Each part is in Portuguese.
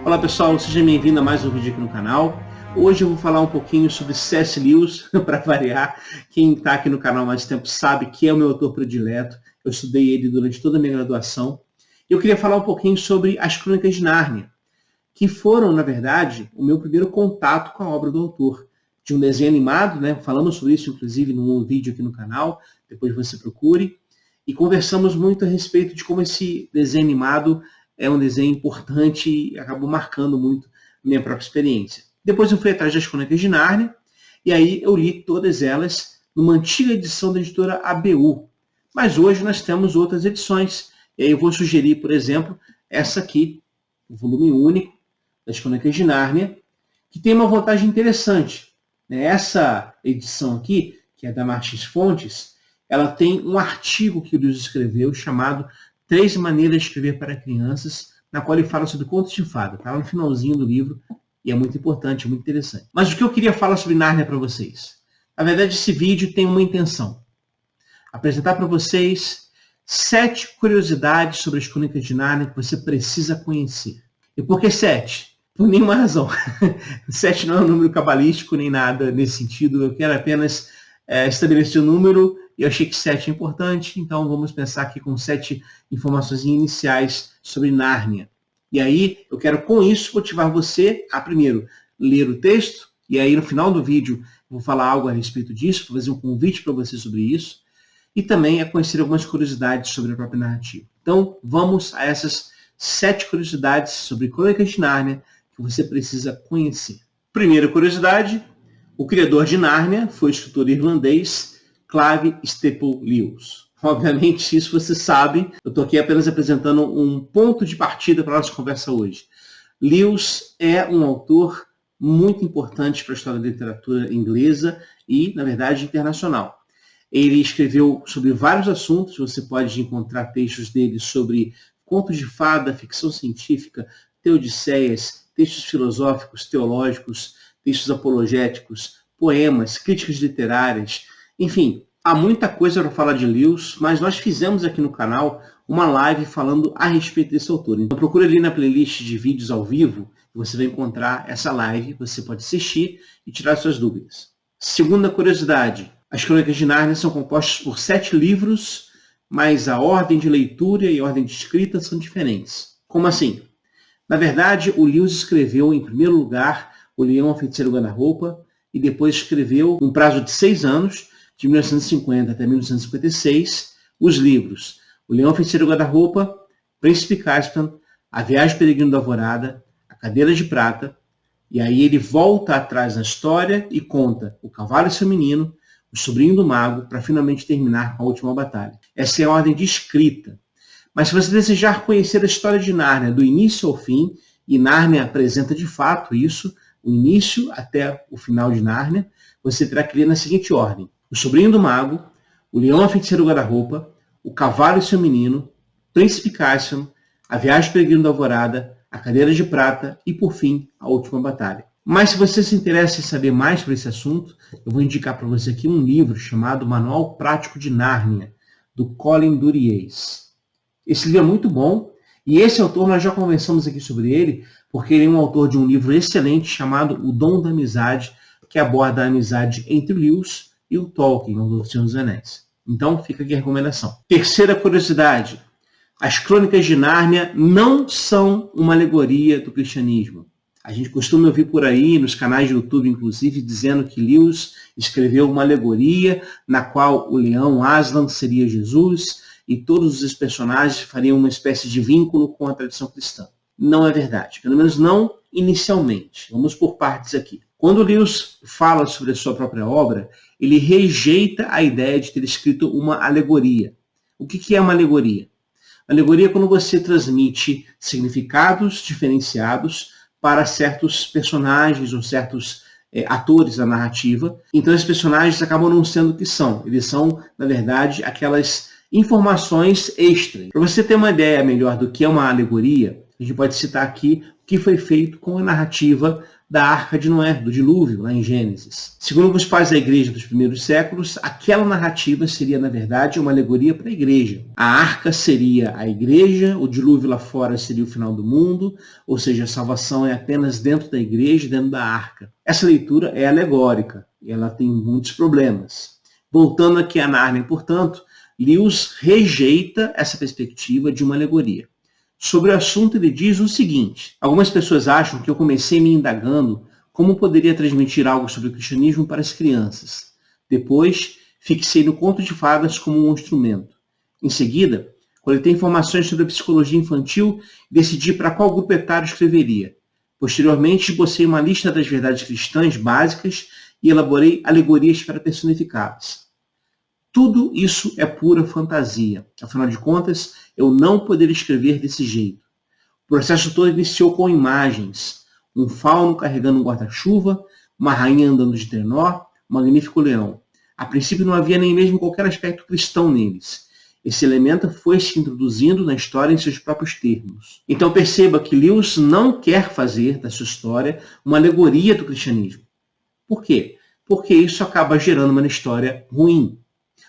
Olá pessoal, seja bem-vindo a mais um vídeo aqui no canal. Hoje eu vou falar um pouquinho sobre C.S. Lewis, para variar. Quem está aqui no canal há mais tempo sabe que é o meu autor predileto. Eu estudei ele durante toda a minha graduação. Eu queria falar um pouquinho sobre as Crônicas de Nárnia, que foram, na verdade, o meu primeiro contato com a obra do autor. De um desenho animado, né? Falamos sobre isso, inclusive, num vídeo aqui no canal, depois você procure. E conversamos muito a respeito de como esse desenho animado é um desenho importante e acabou marcando muito a minha própria experiência. Depois eu fui atrás das Crônicas de Nárnia, e aí eu li todas elas numa antiga edição da editora ABU. Mas hoje nós temos outras edições, e aí eu vou sugerir, por exemplo, essa aqui, o volume único das Crônicas de Nárnia, que tem uma vantagem interessante. Essa edição aqui, que é da Martins Fontes, ela tem um artigo que o Lewis escreveu chamado 3 maneiras de escrever para crianças, na qual ele fala sobre contos de fada. Está no finalzinho do livro e é muito importante, muito interessante. Mas o que eu queria falar sobre Nárnia para vocês? Na verdade, esse vídeo tem uma intenção. Apresentar para vocês 7 curiosidades sobre as Crônicas de Nárnia que você precisa conhecer. E por que 7? Por nenhuma razão. 7 não é um número cabalístico nem nada nesse sentido. Eu quero apenas estabelecer o número. E eu achei que 7 é importante, então vamos pensar aqui com 7 informações iniciais sobre Nárnia. E aí, eu quero com isso motivar você a, primeiro, ler o texto, e aí no final do vídeo eu vou falar algo a respeito disso, vou fazer um convite para você sobre isso, e também a conhecer algumas curiosidades sobre a própria narrativa. Então, vamos a essas 7 curiosidades sobre Crônicas de Nárnia que você precisa conhecer. Primeira curiosidade, o criador de Nárnia foi o escritor irlandês Clive Staple Lewis. Obviamente, isso você sabe, eu estou aqui apenas apresentando um ponto de partida para a nossa conversa hoje. Lewis é um autor muito importante para a história da literatura inglesa e, na verdade, internacional. Ele escreveu sobre vários assuntos, você pode encontrar textos dele sobre contos de fada, ficção científica, teodiceias, textos filosóficos, teológicos, textos apologéticos, poemas, críticas literárias. Enfim, há muita coisa para falar de Lewis, mas nós fizemos aqui no canal uma live falando a respeito desse autor. Então procure ali na playlist de vídeos ao vivo, e você vai encontrar essa live, você pode assistir e tirar suas dúvidas. Segunda curiosidade, as Crônicas de Nárnia são compostas por 7 livros, mas a ordem de leitura e a ordem de escrita são diferentes. Como assim? Na verdade, o Lewis escreveu, em primeiro lugar, O Leão, a Feiticeira e o Guarda-Roupa, e depois escreveu, num prazo de 6 anos, de 1950 até 1956, os livros O Leão, a Feiticeira e o Guarda-Roupa, Príncipe Caspian, A Viagem Peregrino da Alvorada, A Cadeira de Prata, e aí ele volta atrás na história e conta O Cavalo e seu Menino, O Sobrinho do Mago, para finalmente terminar com A Última Batalha. Essa é a ordem de escrita. Mas se você desejar conhecer a história de Nárnia do início ao fim, e Nárnia apresenta de fato isso, o início até o final de Nárnia, você terá que ler na seguinte ordem: O Sobrinho do Mago, O Leão, a Feiticeira e o Guarda-Roupa, O Cavalo e seu Menino, Príncipe Caspian, A Viagem Peregrino da Alvorada, A Cadeira de Prata e, por fim, A Última Batalha. Mas se você se interessa em saber mais sobre esse assunto, eu vou indicar para você aqui um livro chamado Manual Prático de Nárnia, do Colin Duries. Esse livro é muito bom, e esse autor nós já conversamos aqui sobre ele, porque ele é um autor de um livro excelente chamado O Dom da Amizade, que aborda a amizade entre o Lewis e o Tolkien, o do Senhor dos Anéis. Então, fica aqui a recomendação. Terceira curiosidade. As Crônicas de Nárnia não são uma alegoria do cristianismo. A gente costuma ouvir por aí, nos canais de YouTube, inclusive, dizendo que Lewis escreveu uma alegoria na qual o leão Aslan seria Jesus e todos os personagens fariam uma espécie de vínculo com a tradição cristã. Não é verdade, pelo menos não inicialmente. Vamos por partes aqui. Quando Lewis fala sobre a sua própria obra, ele rejeita a ideia de ter escrito uma alegoria. O que é uma alegoria? Alegoria é quando você transmite significados diferenciados para certos personagens ou certos atores da narrativa. Então, esses personagens acabam não sendo o que são. Eles são, na verdade, aquelas informações extras. Para você ter uma ideia melhor do que é uma alegoria, A gente pode citar aqui o que foi feito com a narrativa da Arca de Noé, do dilúvio, lá em Gênesis. Segundo os pais da igreja dos primeiros séculos, aquela narrativa seria, na verdade, uma alegoria para a igreja. A arca seria a igreja, o dilúvio lá fora seria o final do mundo, ou seja, a salvação é apenas dentro da igreja, dentro da arca. Essa leitura é alegórica e ela tem muitos problemas. Voltando aqui a Nárnia, portanto, Lewis rejeita essa perspectiva de uma alegoria. Sobre o assunto, ele diz o seguinte: algumas pessoas acham que eu comecei me indagando como poderia transmitir algo sobre o cristianismo para as crianças. Depois, fixei no conto de fadas como um instrumento. Em seguida, coletei informações sobre a psicologia infantil e decidi para qual grupo etário escreveria. Posteriormente, esbocei uma lista das verdades cristãs básicas e elaborei alegorias para personificá-las. Tudo isso é pura fantasia. Afinal de contas, eu não poderia escrever desse jeito. O processo todo iniciou com imagens. Um fauno carregando um guarda-chuva, uma rainha andando de trenó, um magnífico leão. A princípio não havia nem mesmo qualquer aspecto cristão neles. Esse elemento foi se introduzindo na história em seus próprios termos. Então perceba que Lewis não quer fazer da sua história uma alegoria do cristianismo. Por quê? Porque isso acaba gerando uma história ruim.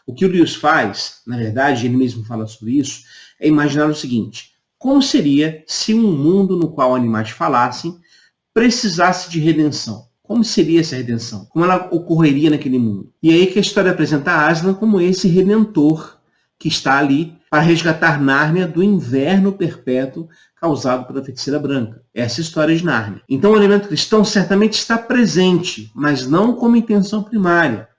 O que o Lewis faz, na verdade, ele mesmo fala sobre isso, é imaginar o seguinte: como seria se um mundo no qual animais falassem precisasse de redenção? Como seria essa redenção? Como ela ocorreria naquele mundo? E aí que a história apresenta Aslan como esse redentor que está ali para resgatar Nárnia do inverno perpétuo causado pela feiticeira branca. Essa é a história de Nárnia. Então o elemento cristão certamente está presente, mas não como intenção primária.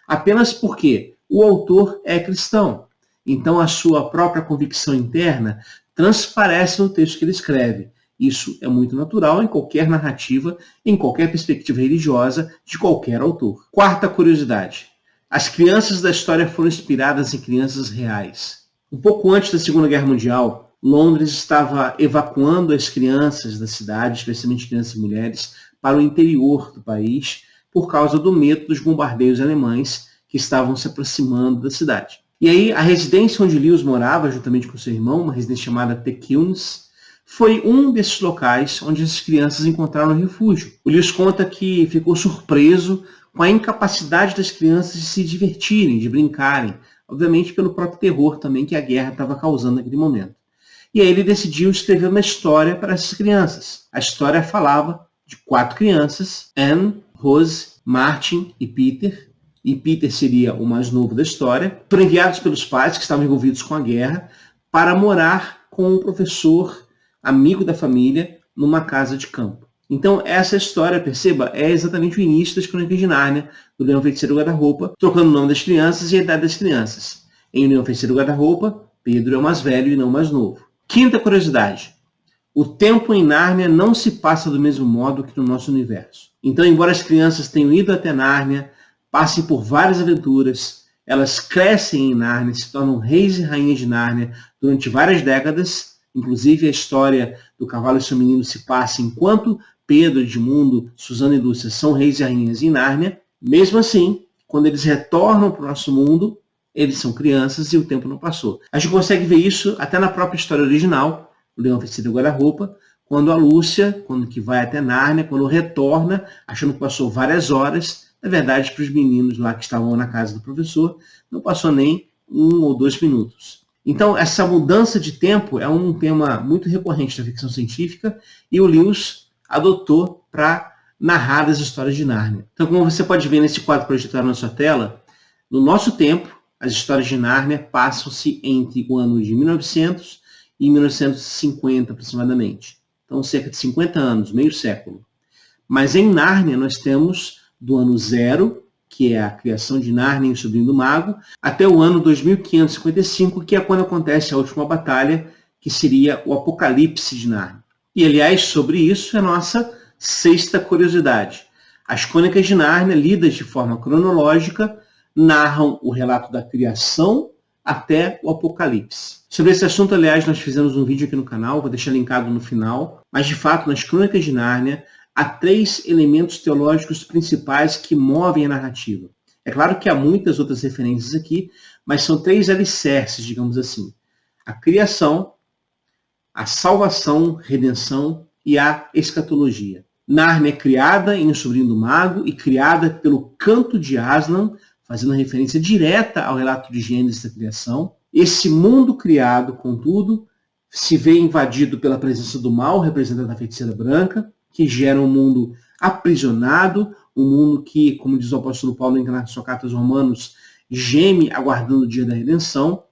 Apenas porque o autor é cristão. Então a sua própria convicção interna transparece no texto que ele escreve. Isso é muito natural em qualquer narrativa, em qualquer perspectiva religiosa de qualquer autor. Quarta curiosidade. As crianças da história foram inspiradas em crianças reais. Um pouco antes da Segunda Guerra Mundial, Londres estava evacuando as crianças da cidade, especialmente crianças e mulheres, para o interior do país, por causa do medo dos bombardeios alemães que estavam se aproximando da cidade. E aí, a residência onde Lewis morava, juntamente com seu irmão, uma residência chamada The Kilns, foi um desses locais onde as crianças encontraram refúgio. O Lewis conta que ficou surpreso com a incapacidade das crianças de se divertirem, de brincarem, obviamente pelo próprio terror também que a guerra estava causando naquele momento. E aí ele decidiu escrever uma história para essas crianças. A história falava de 4 crianças, Anne, Rose, Martin e Peter seria o mais novo da história, foram enviados pelos pais que estavam envolvidos com a guerra para morar com um professor amigo da família numa casa de campo. Então essa história, perceba, é exatamente o início das Crônicas de Nárnia, do Leão Feiticeiro Guarda-Roupa, trocando o nome das crianças e a idade das crianças. Em O Leão Feiticeiro Guarda-Roupa, Pedro é o mais velho e não o mais novo. Quinta curiosidade. O tempo em Nárnia não se passa do mesmo modo que no nosso universo. Então, embora as crianças tenham ido até Nárnia, passem por várias aventuras, elas crescem em Nárnia, se tornam reis e rainhas de Nárnia durante várias décadas. Inclusive a história do Cavalo e seu Menino se passa enquanto Pedro, Edmundo, Susana e Lúcia são reis e rainhas em Nárnia. Mesmo assim, quando eles retornam para o nosso mundo, eles são crianças e o tempo não passou. A gente consegue ver isso até na própria história original, o Leão Feiticeiro Guarda-Roupa, quando a Lúcia, quando que vai até Nárnia, quando retorna, achando que passou várias horas. Na verdade, para os meninos lá que estavam na casa do professor, não passou nem 1 ou 2 minutos. Então, essa mudança de tempo é um tema muito recorrente da ficção científica e o Lewis adotou para narrar as histórias de Nárnia. Então, como você pode ver nesse quadro projetado na sua tela, no nosso tempo, as histórias de Nárnia passam-se entre o ano de 1900 e 1950, aproximadamente. Então, cerca de 50 anos, meio século. Mas em Nárnia, nós temos do ano 0, que é a criação de Nárnia e o Sobrinho do Mago, até o ano 2555, que é quando acontece a última batalha, que seria o Apocalipse de Nárnia. E, aliás, sobre isso é a nossa sexta curiosidade. As Crônicas de Nárnia, lidas de forma cronológica, narram o relato da criação até o Apocalipse. Sobre esse assunto, aliás, nós fizemos um vídeo aqui no canal, vou deixar linkado no final, mas, de fato, nas Crônicas de Nárnia, há 3 elementos teológicos principais que movem a narrativa. É claro que há muitas outras referências aqui, mas são 3 alicerces, digamos assim. A criação, a salvação, redenção e a escatologia. Nárnia é criada em O Sobrinho do Mago e criada pelo Canto de Aslan, fazendo referência direta ao relato de Gênesis da criação. Esse mundo criado, contudo, se vê invadido pela presença do mal, representada na feiticeira branca, que gera um mundo aprisionado, um mundo que, como diz o apóstolo Paulo na sua carta aos Romanos, geme aguardando o dia da redenção.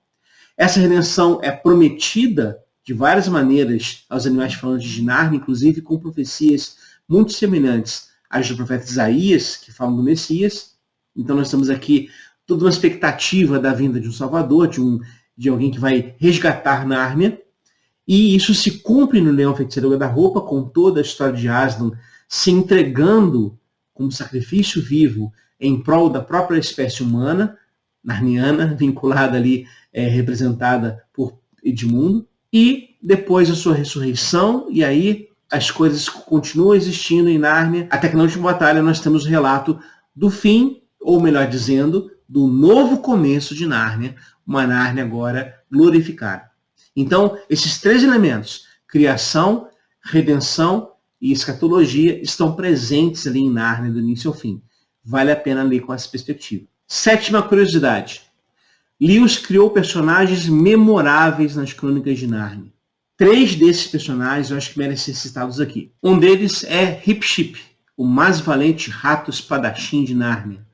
Essa redenção é prometida de várias maneiras aos animais falantes de Nárnia, inclusive com profecias muito semelhantes às do profeta Isaías, que falam do Messias. Então nós temos aqui toda uma expectativa da vinda de um Salvador, de alguém que vai resgatar Nárnia. E isso se cumpre no Leão Feiticeiro Guarda-Roupa, com toda a história de Aslan se entregando como sacrifício vivo em prol da própria espécie humana, narniana, vinculada ali, representada por Edmundo. E depois a sua ressurreição, e aí as coisas continuam existindo em Nárnia, até que na última batalha nós temos o relato do fim, ou melhor dizendo, do novo começo de Nárnia, uma Nárnia agora glorificada. Então, esses três elementos, criação, redenção e escatologia, estão presentes ali em Nárnia do início ao fim. Vale a pena ler com essa perspectiva. Sétima curiosidade. Lewis criou personagens memoráveis nas Crônicas de Nárnia. 3 desses personagens eu acho que merecem ser citados aqui. Um deles é Rip-Chip, o mais valente rato espadachim de Nárnia.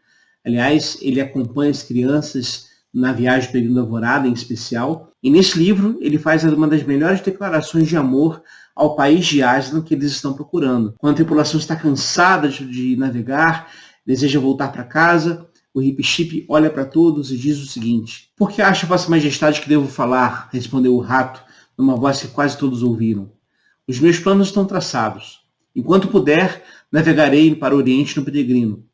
Aliás, ele acompanha as crianças na viagem do Peregrino da Alvorada, em especial. E nesse livro, ele faz uma das melhores declarações de amor ao país de Aslan que eles estão procurando. Quando a tripulação está cansada de navegar, deseja voltar para casa, o Rip-Chip olha para todos e diz o seguinte: "Por que acha, Vossa Majestade, que devo falar?", respondeu o rato, numa voz que quase todos ouviram. "Os meus planos estão traçados. Enquanto puder, navegarei para o Oriente no Peregrino.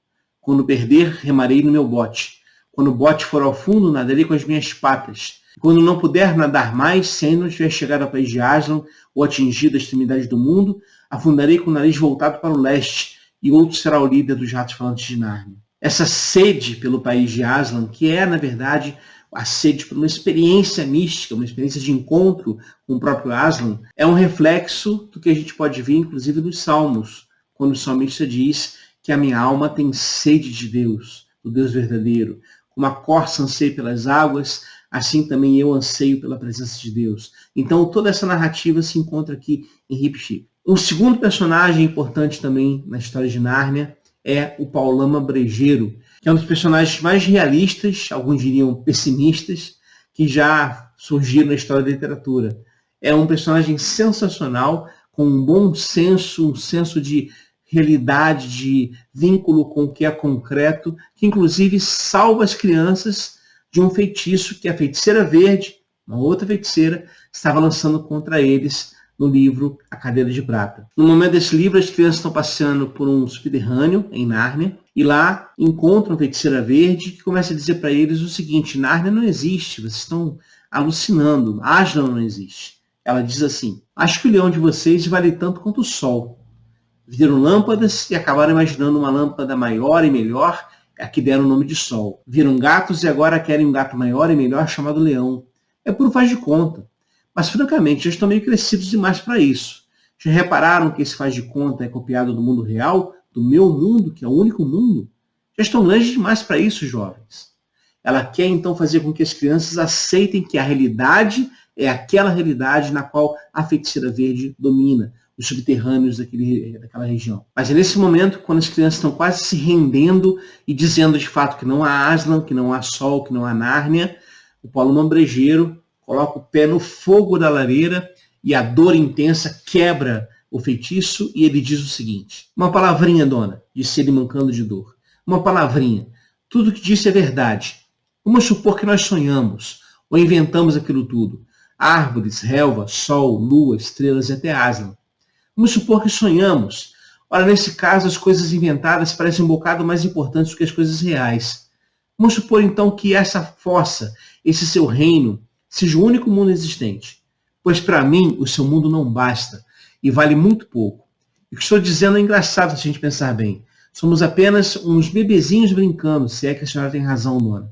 Quando perder, remarei no meu bote. Quando o bote for ao fundo, nadarei com as minhas patas. Quando não puder nadar mais, se ainda não tiver chegado ao país de Aslan ou atingido a extremidade do mundo, afundarei com o nariz voltado para o leste, e outro será o líder dos ratos falantes de Nárnia." Essa sede pelo país de Aslan, que é, na verdade, a sede por uma experiência mística, uma experiência de encontro com o próprio Aslan, é um reflexo do que a gente pode ver, inclusive, nos Salmos, quando o salmista diz que a minha alma tem sede de Deus, do Deus verdadeiro. Como a corça anseia pelas águas, assim também eu anseio pela presença de Deus. Então, toda essa narrativa se encontra aqui em Rip-Chip. Um segundo personagem importante também na história de Nárnia é o Paulama Brejeiro, que é um dos personagens mais realistas, alguns diriam pessimistas, que já surgiram na história da literatura. É um personagem sensacional, com um bom senso, um senso de realidade, de vínculo com o que é concreto, que inclusive salva as crianças de um feitiço que a feiticeira verde, uma outra feiticeira, estava lançando contra eles no livro A Cadeira de Prata. No momento desse livro, as crianças estão passeando por um subterrâneo em Nárnia, e lá encontram a feiticeira verde, que começa a dizer para eles o seguinte: Nárnia não existe, vocês estão alucinando, Aslan não existe. Ela diz assim: "Acho que o leão de vocês vale tanto quanto o sol. Viram lâmpadas e acabaram imaginando uma lâmpada maior e melhor, a que deram o nome de sol. Viram gatos e agora querem um gato maior e melhor chamado leão. É puro faz de conta. Mas, francamente, já estão meio crescidos demais para isso. Já repararam que esse faz de conta é copiado do mundo real, do meu mundo, que é o único mundo? Já estão grandes demais para isso, jovens." Ela quer, então, fazer com que as crianças aceitem que a realidade é aquela realidade na qual a feiticeira verde domina, os subterrâneos daquela região. Mas é nesse momento, quando as crianças estão quase se rendendo e dizendo de fato que não há Aslan, que não há sol, que não há Nárnia, o Paulama Brejeiro coloca o pé no fogo da lareira e a dor intensa quebra o feitiço e ele diz o seguinte: "Uma palavrinha, dona", disse ele mancando de dor. "Uma palavrinha. Tudo que disse é verdade. Vamos supor que nós sonhamos ou inventamos aquilo tudo. Árvores, relva, sol, lua, estrelas e até Aslan. Vamos supor que sonhamos. Ora, nesse caso, as coisas inventadas parecem um bocado mais importantes do que as coisas reais. Vamos supor, então, que essa fossa, esse seu reino, seja o único mundo existente. Pois, para mim, o seu mundo não basta e vale muito pouco. E o que estou dizendo é engraçado se a gente pensar bem. Somos apenas uns bebezinhos brincando, se é que a senhora tem razão, dona.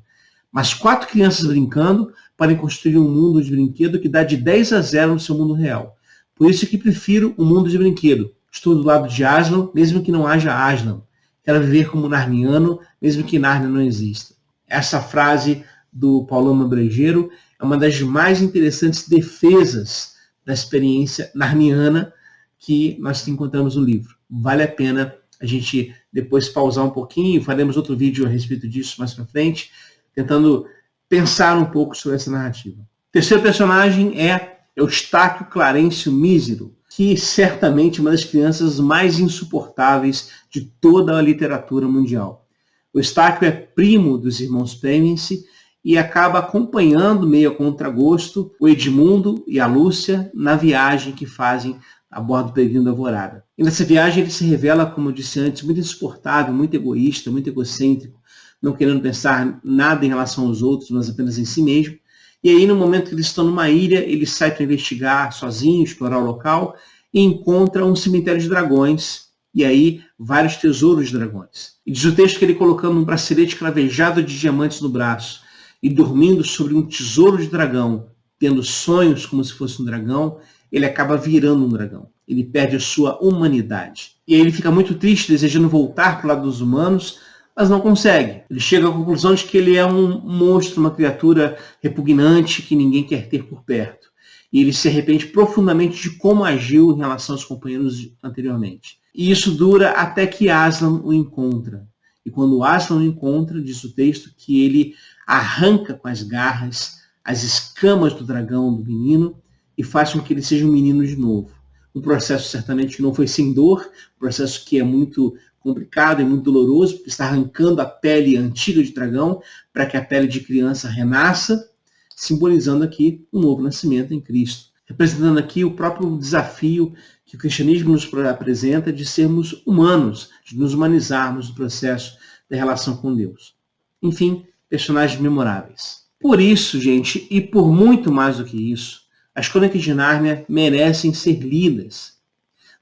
Mas 4 crianças brincando podem construir um mundo de brinquedo que dá de 10-0 no seu mundo real. Por isso que prefiro um mundo de brinquedo. Estou do lado de Aslan, mesmo que não haja Aslan. Quero viver como narniano, mesmo que Nárnia não exista. Essa frase do Paulão Brejeiro é uma das mais interessantes defesas da experiência narniana que nós encontramos no livro. Vale a pena a gente depois pausar um pouquinho, faremos outro vídeo a respeito disso mais para frente, tentando pensar um pouco sobre essa narrativa. O terceiro personagem é Eustáquio Clarencio Mísero, que certamente é uma das crianças mais insuportáveis de toda a literatura mundial. O Eustáquio é primo dos irmãos Pêmense e acaba acompanhando, meio a contragosto, o Edmundo e a Lúcia na viagem que fazem a bordo do Peregrino da Alvorada. E nessa viagem ele se revela, como eu disse antes, muito insuportável, muito egoísta, muito egocêntrico, não querendo pensar nada em relação aos outros, mas apenas em si mesmo. E aí, no momento que eles estão numa ilha, ele sai para investigar sozinho, explorar o local, e encontra um cemitério de dragões, e aí vários tesouros de dragões. E diz o texto que ele, colocando um bracelete cravejado de diamantes no braço e dormindo sobre um tesouro de dragão, tendo sonhos como se fosse um dragão, ele acaba virando um dragão. Ele perde a sua humanidade. E aí ele fica muito triste, desejando voltar para o lado dos humanos, mas não consegue. Ele chega à conclusão de que ele é um monstro, uma criatura repugnante que ninguém quer ter por perto. E ele se arrepende profundamente de como agiu em relação aos companheiros anteriormente. E isso dura até que Aslan o encontra. E quando Aslan o encontra, diz o texto, que ele arranca com as garras as escamas do dragão do menino e faz com que ele seja um menino de novo. Um processo certamente que não foi sem dor, um processo que é muito complicado e muito doloroso, porque está arrancando a pele antiga de dragão para que a pele de criança renasça, simbolizando aqui um novo nascimento em Cristo. Representando aqui o próprio desafio que o cristianismo nos apresenta de sermos humanos, de nos humanizarmos no processo da relação com Deus. Enfim, personagens memoráveis. Por isso, gente, e por muito mais do que isso, as Crônicas de Nárnia merecem ser lidas.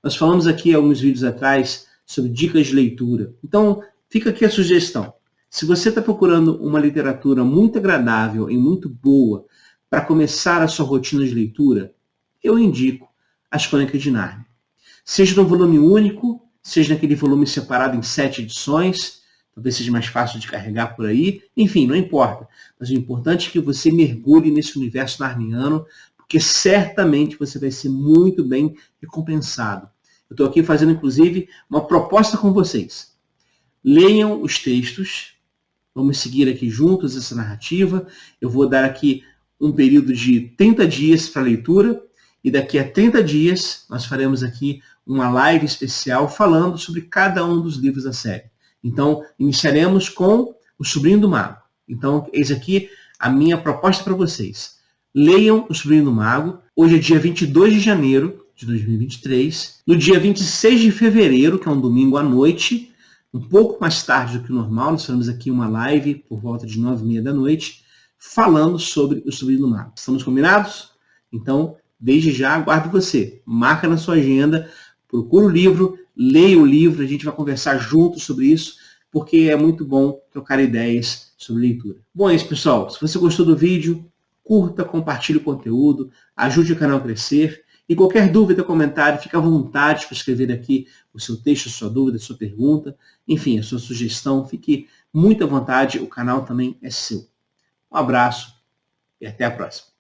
Nós falamos aqui alguns vídeos atrás sobre dicas de leitura. Então, fica aqui a sugestão. Se você está procurando uma literatura muito agradável e muito boa para começar a sua rotina de leitura, eu indico as Crônicas de Nárnia. Seja no volume único, seja naquele volume separado em 7 edições, talvez seja mais fácil de carregar por aí. Enfim, não importa. Mas o importante é que você mergulhe nesse universo narniano, porque certamente você vai ser muito bem recompensado. Eu estou aqui fazendo, inclusive, uma proposta com vocês. Leiam os textos, vamos seguir aqui juntos essa narrativa. Eu vou dar aqui um período de 30 dias para leitura, e daqui a 30 dias nós faremos aqui uma live especial falando sobre cada um dos livros da série. Então, iniciaremos com O Sobrinho do Mago. Então, eis aqui a minha proposta para vocês. Leiam O Sobrinho do Mago. Hoje é dia 22 de janeiro de 2023. No dia 26 de fevereiro, que é um domingo à noite, um pouco mais tarde do que o normal, nós faremos aqui uma live por volta de 9h30 da noite, falando sobre O Sobrinho do Mago. Estamos combinados? Então, desde já, aguardo você. Marca na sua agenda, procura o livro, leia o livro, a gente vai conversar juntos sobre isso, porque é muito bom trocar ideias sobre leitura. Bom, é isso, pessoal. Se você gostou do vídeo, curta, compartilhe o conteúdo, ajude o canal a crescer. E qualquer dúvida, comentário, fique à vontade para escrever aqui o seu texto, a sua dúvida, a sua pergunta, enfim, a sua sugestão. Fique muito à vontade, o canal também é seu. Um abraço e até a próxima.